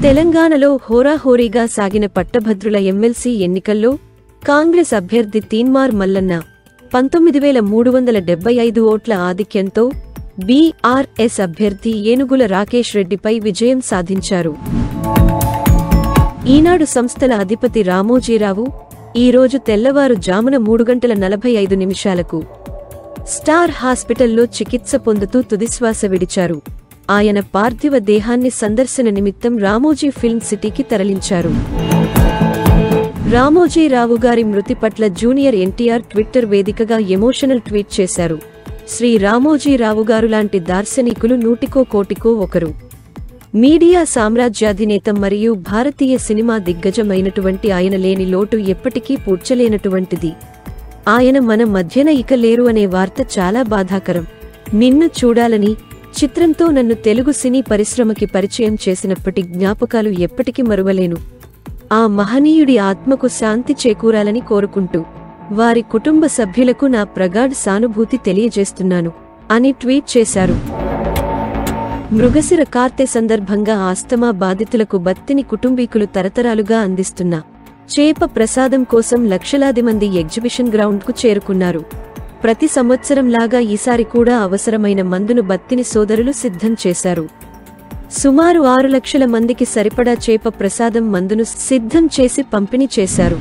తెలంగాణలో హోరాహోరీగా సాగిన పట్టభద్రుల ఎమ్మెల్సీ ఎన్నికల్లో కాంగ్రెస్ అభ్యర్థి తీన్మార్ మల్లన్న 19,375 ఓట్ల ఆధిక్యంతో బీఆర్ఎస్ అభ్యర్థి ఏనుగుల రాకేష్ రెడ్డిపై విజయం సాధించారు. ఈనాడు సంస్థల అధిపతి రామోజీరావు ఈరోజు తెల్లవారు జామున 3:45 స్టార్ హాస్పిటల్లో చికిత్స పొందుతూ తుదిశ్వాస విడిచారు. ఆయన పార్థివ దేహాన్ని సందర్శన నిమిత్తం రామోజీ ఫిల్మ్ సిటీకి తరలించారు. రామోజీరావు గారి మృతి పట్ల జూనియర్ ఎన్టీఆర్ ట్విట్టర్ వేదికగా ఎమోషనల్ ట్వీట్ చేశారు. శ్రీ రామోజీరావు గారు లాంటి దార్శనికులు నూటికో కోటికో ఒకరు. మీడియా సామ్రాజ్యాధినేత మరియు భారతీయ సినిమా దిగ్గజమైనటువంటి ఆయన లేని లోటు ఎప్పటికీ పూడ్చలేనటువంటిది. ఆయన మన మధ్యన ఇక లేరు అనే వార్త చాలా బాధాకరం. నిన్ను చూడాలని చిత్రంతో నన్ను తెలుగు సినీ పరిశ్రమకి పరిచయం చేసినప్పటి జ్ఞాపకాలు ఎప్పటికీ మరువలేను. ఆ మహనీయుడి ఆత్మకు శాంతి చేకూరాలని కోరుకుంటూ వారి కుటుంబ సభ్యులకు నా ప్రగాఢ సానుభూతి తెలియజేస్తున్నాను అని ట్వీట్ చేశారు. మృగశిర కార్తె సందర్భంగా ఆస్తమా బాధితులకు బత్తిని కుటుంబీకులు తరతరాలుగా అందిస్తున్న చేప ప్రసాదం కోసం లక్షలాది మంది ఎగ్జిబిషన్ గ్రౌండ్కు చేరుకున్నారు. ప్రతి సంవత్సరంలాగా ఈసారి కూడా అవసరమైన మందును బత్తిని సోదరులు సిద్ధం చేశారు. సుమారు 6 లక్షల మందికి సరిపడా చేప ప్రసాదం మందును సిద్ధం చేసి పంపిణీ చేశారు.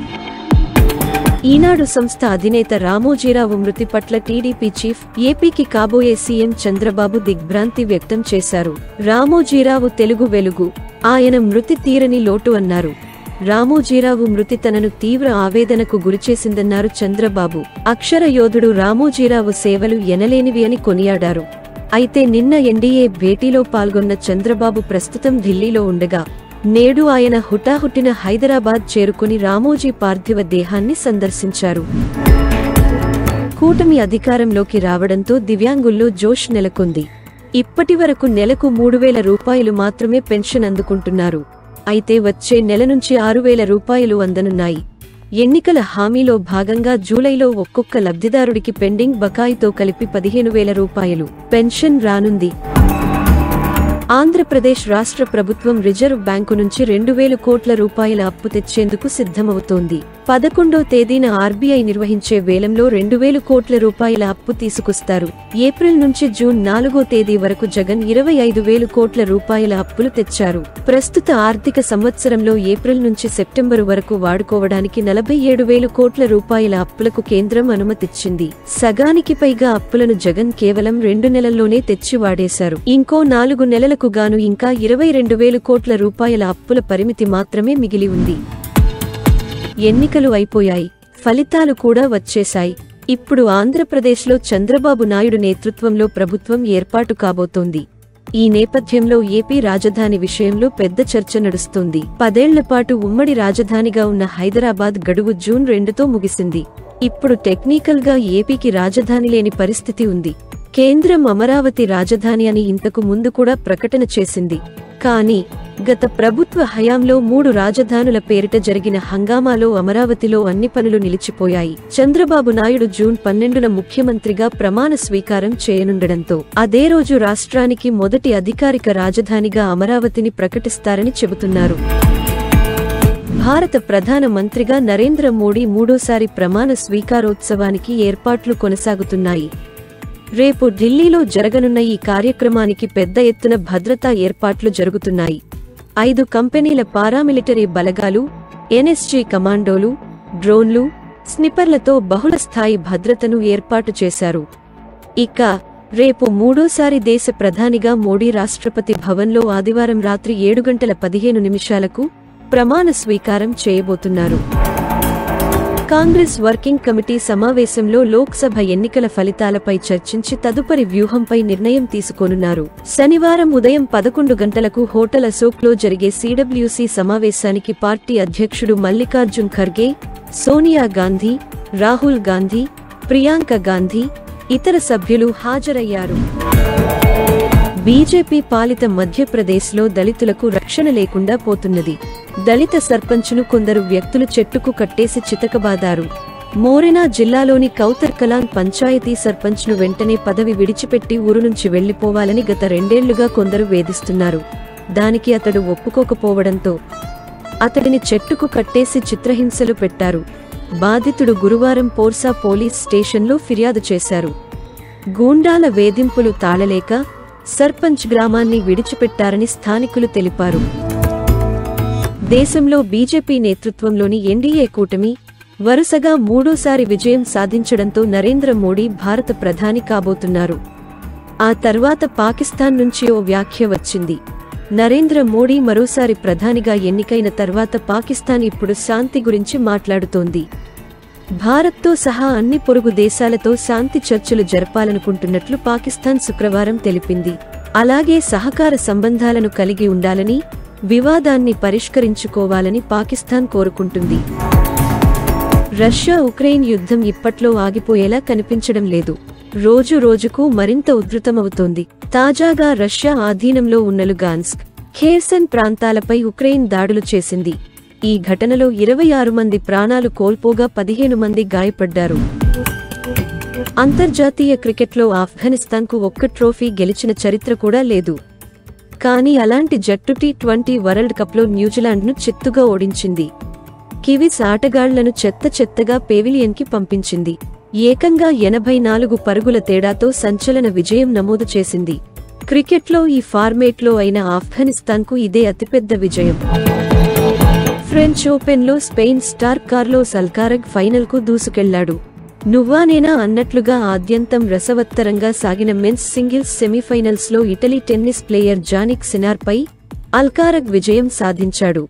ఈనాడు సంస్థ అధినేత రామోజీరావు మృతి పట్ల టీడీపీ చీఫ్, ఏపీకి కాబోయే సీఎం చంద్రబాబు దిగ్భ్రాంతి వ్యక్తం చేశారు. రామోజీరావు తెలుగు వెలుగు, ఆయన మృతి తీరని లోటు అన్నారు. రామోజీరావు మృతి తనను తీవ్ర ఆవేదనకు గురిచేసిందన్నారు చంద్రబాబు. అక్షర యోధుడు రామోజీరావు సేవలు ఎనలేనివి అని కొనియాడారు. అయితే నిన్న ఎన్డీఏ భేటీలో పాల్గొన్న చంద్రబాబు ప్రస్తుతం ఢిల్లీలో ఉండగా నేడు ఆయన హుటాహుటిన హైదరాబాద్ చేరుకుని రామోజీ పార్థివ దేహాన్ని సందర్శించారు. కూటమి అధికారంలోకి రావడంతో దివ్యాంగుల్లో జోష్ నెలకొంది. ఇప్పటివరకు నెలకు 3,000 రూపాయలు మాత్రమే పెన్షన్ అందుకుంటున్నారు. అయితే వచ్చే నెల నుంచి 6,000 రూపాయలు అందనున్నాయి. ఎన్నికల హామీలో భాగంగా జూలైలో ఒక్కొక్క లబ్ధిదారుడికి పెండింగ్ బకాయితో కలిపి 15,000 రూపాయలు పెన్షన్ రానుంది. ఆంధ్రప్రదేశ్ రాష్ట్ర ప్రభుత్వం రిజర్వ్ బ్యాంకు నుంచి 2,000 కోట్ల రూపాయల అప్పు తెచ్చేందుకు సిద్ధమవుతోంది. 11వ తేదీన ఆర్బీఐ నిర్వహించే వేలంలో 2,000 కోట్ల రూపాయల అప్పు తీసుకొస్తారు. ఏప్రిల్ నుంచి జూన్ 4వ తేదీ వరకు జగన్ 25,000 కోట్ల రూపాయల అప్పులు తెచ్చారు. ప్రస్తుత ఆర్థిక సంవత్సరంలో ఏప్రిల్ నుంచి సెప్టెంబరు వరకు వాడుకోవడానికి 47,000 కోట్ల రూపాయల అప్పులకు కేంద్రం అనుమతిచ్చింది. సగానికి పైగా అప్పులను జగన్ కేవలం 2 నెలల్లోనే తెచ్చి వాడేశారు. ఇంకో 4 నెలలకు గాను ఇంకా 22,000 కోట్ల రూపాయల అప్పుల పరిమితి మాత్రమే మిగిలి ఉంది. ఎన్నికలు అయిపోయాయి, ఫలితాలు కూడా వచ్చేశాయి. ఇప్పుడు ఆంధ్రప్రదేశ్లో చంద్రబాబు నాయుడు నేతృత్వంలో ప్రభుత్వం ఏర్పాటు కాబోతోంది. ఈ నేపథ్యంలో ఏపీ రాజధాని విషయంలో పెద్ద చర్చ నడుస్తోంది. 10 ఏళ్లపాటు ఉమ్మడి రాజధానిగా ఉన్న హైదరాబాద్ గడువు జూన్ 2తో ముగిసింది. ఇప్పుడు టెక్నికల్ గా ఏపీకి రాజధాని లేని పరిస్థితి ఉంది. కేంద్రం అమరావతి రాజధాని అని ఇంతకు ముందు కూడా ప్రకటన చేసింది. కానీ గత ప్రభుత్వ హయాంలో 3 రాజధానుల పేరిట జరిగిన హంగామాలో అమరావతిలో అన్ని పనులు నిలిచిపోయాయి. చంద్రబాబు నాయుడు జూన్ 12న ముఖ్యమంత్రిగా ప్రమాణ స్వీకారం చేయనుండడంతో అదే రోజు రాష్ట్రానికి మొదటి అధికారిక రాజధానిగా అమరావతిని ప్రకటిస్తారని చెబుతున్నారు. భారత ప్రధాన మంత్రిగా నరేంద్ర మోడీ 3వ ప్రమాణ స్వీకారోత్సవానికి ఏర్పాట్లు కొనసాగుతున్నాయి. రేపు ఢిల్లీలో జరగనున్న ఈ కార్యక్రమానికి పెద్ద ఎత్తున భద్రతా ఏర్పాట్లు జరుగుతున్నాయి. 5 కంపెనీల పారామిలిటరీ బలగాలు, ఎన్ఎస్జీ కమాండోలు, డ్రోన్లు, స్నిపర్లతో బహుళస్థాయి భద్రతను ఏర్పాటు చేశారు. ఇక రేపు 3వ దేశ ప్రధానిగా మోడీ రాష్ట్రపతి భవన్లో ఆదివారం రాత్రి 7:15 ప్రమాణ స్వీకారం చేయబోతున్నారు. కాంగ్రెస్ వర్కింగ్ కమిటీ సమావేశంలో లోక్సభ ఎన్నికల ఫలితాలపై చర్చించి తదుపరి వ్యూహంపై నిర్ణయం తీసుకోనున్నారు. శనివారం ఉదయం 11 గంటలకు హోటల్ అశోక్లో జరిగే సిడబ్ల్యూసీ సమావేశానికి పార్టీ అధ్యక్షుడు మల్లికార్జున్ ఖర్గే, సోనియా గాంధీ, రాహుల్ గాంధీ, ప్రియాంక గాంధీ, ఇతర సభ్యులు హాజరయ్యారు. బీజేపీ పాలిత మధ్యప్రదేశ్లో దళితులకు రక్షణ లేకుండా పోతున్నది. దళిత సర్పంచ్ను కొందరు వ్యక్తులు చెట్టుకు కట్టేసి చితకబాదారు. మోరెనా జిల్లాలోని కౌతర్కలాన్ పంచాయతీ సర్పంచ్ను వెంటనే పదవి విడిచిపెట్టి ఊరు నుంచి వెళ్లిపోవాలని గత 2 ఏళ్లుగా కొందరు వేధిస్తున్నారు. దానికి అతడు ఒప్పుకోకపోవడంతో అతడిని చెట్టుకు కట్టేసి చిత్రహింసలు పెట్టారు. బాధితుడు గురువారం పోర్సా పోలీస్ స్టేషన్లో ఫిర్యాదు చేశారు. గూండాల వేధింపులు తాళలేక సర్పంచ్ గ్రామాన్ని విడిచిపెట్టారని స్థానికులు తెలిపారు. దేశంలో బీజేపీ నేతృత్వంలోని ఎన్డీఏ కూటమి వరుసగా మూడోసారి విజయం సాధించడంతో నరేంద్ర మోడీ భారత ప్రధాని కాబోతున్నారు. ఆ తర్వాత పాకిస్తాన్ నుంచి ఓ వ్యాఖ్య వచ్చింది. నరేంద్ర మోడీ మరోసారి ప్రధానిగా ఎన్నికైన తర్వాత పాకిస్తాన్ ఇప్పుడు శాంతి గురించి మాట్లాడుతోంది. భారత్తో సహా అన్ని పొరుగు దేశాలతో శాంతి చర్చలు జరపాలనుకుంటున్నట్లు పాకిస్తాన్ శుక్రవారం తెలిపింది. అలాగే సహకార సంబంధాలను కలిగి ఉండాలని, వివాదాన్ని పరిష్కరించుకోవాలని పాకిస్తాన్ కోరుకుంటుంది. రష్యా ఉక్రెయిన్ యుద్ధం ఇప్పట్లో ఆగిపోయేలా కనిపించడం లేదు. రోజు రోజుకు మరింత ఉధృతమవుతోంది. తాజాగా రష్యా ఆధీనంలో ఉన్న లుగాన్స్క్, ఖేర్సన్ ప్రాంతాలపై ఉక్రెయిన్ దాడులు చేసింది. ఈ ఘటనలో 26 మంది ప్రాణాలు కోల్పోగా 15 మంది గాయపడ్డారు. అంతర్జాతీయ క్రికెట్లో ఆఫ్ఘనిస్తాన్కు ఒక్క ట్రోఫీ గెలిచిన చరిత్ర కూడా లేదు. కానీ అలాంటి జట్టు టీ20 వరల్డ్ కప్లో న్యూజిలాండ్ను చిత్తుగా ఓడించింది. కివీస్ ఆటగాళ్లను చెత్తగా పెవిలియన్కి పంపించింది. ఏకంగా 84 పరుగుల తేడాతో సంచలన విజయం నమోదు చేసింది. క్రికెట్లో ఈ ఫార్మేట్లో అయిన ఆఫ్ఘనిస్తాన్కు ఇదే అతిపెద్ద విజయం. ఫ్రెంచ్ ఓపెన్లో స్పెయిన్ స్టార్ కార్లోస్ అల్కారజ్ ఫైనల్కు దూసుకెళ్లాడు. నువ్వానేనా అన్నట్లుగా ఆద్యంతం రసవత్తరంగా సాగిన మెన్స్ సింగిల్స్ సెమీఫైనల్స్లో ఇటలీ టెన్నిస్ ప్లేయర్ జానిక్ సినార్పై అల్కారజ్ విజయం సాధించాడు.